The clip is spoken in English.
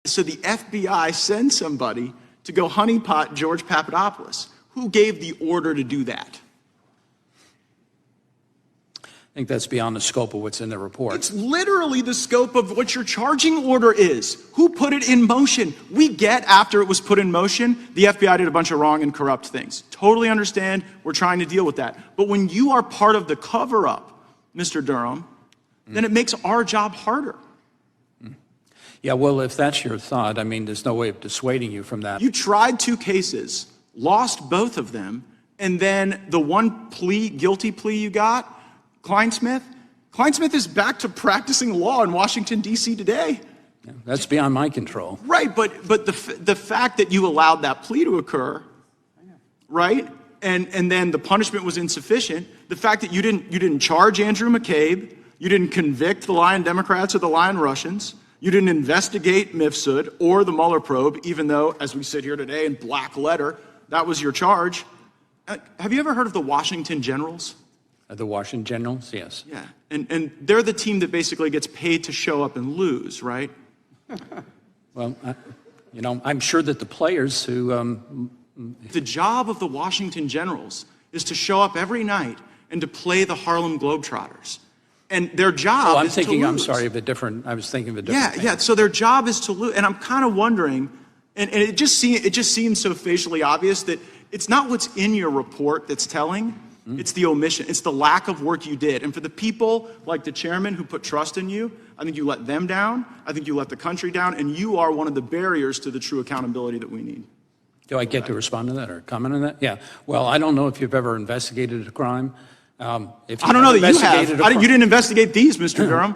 So the FBI sends somebody to go honeypot George Papadopoulos. Who gave the order to do that? I think that's beyond the scope of what's in the report. It's literally the scope of what your charging order is. Who put it in motion? We get after it was put in motion, the FBI did a bunch of wrong and corrupt things. Totally understand. We're trying to deal with that. But when you are part of the cover-up, Mr. Durham, then it makes our job harder. Yeah, well, if that's your thought, I mean, there's no way of dissuading you from that. You tried 2 cases, lost both of them, and then the one guilty plea you got, Kleinsmith is back to practicing law in Washington, D.C. today. Yeah, that's beyond my control. Right, but the fact that you allowed that plea to occur, right, and then the punishment was insufficient, the fact that you didn't charge Andrew McCabe, you didn't convict the lying Democrats or the lying Russians, you didn't investigate Mifsud or the Mueller probe, even though, as we sit here today in black letter, that was your charge. Have you ever heard of the Washington Generals? The Washington Generals, yes. Yeah, and they're the team that basically gets paid to show up and lose, right? Well, I'm sure that the players who... The job of the Washington Generals is to show up every night and to play the Harlem Globetrotters. And their job is to lose. I'm sorry, I was thinking of a different thing. Yeah, so their job is to lose. And I'm kind of wondering, and it just seems so facially obvious that it's not what's in your report that's telling, it's the omission, it's the lack of work you did. And for the people like the chairman who put trust in you, I think you let them down, I think you let the country down, and you are one of the barriers to the true accountability that we need. Do I get to respond to that or comment on that? Yeah. Well, I don't know if you've ever investigated a crime. I don't know that you have. You didn't investigate these, Mr. Durham.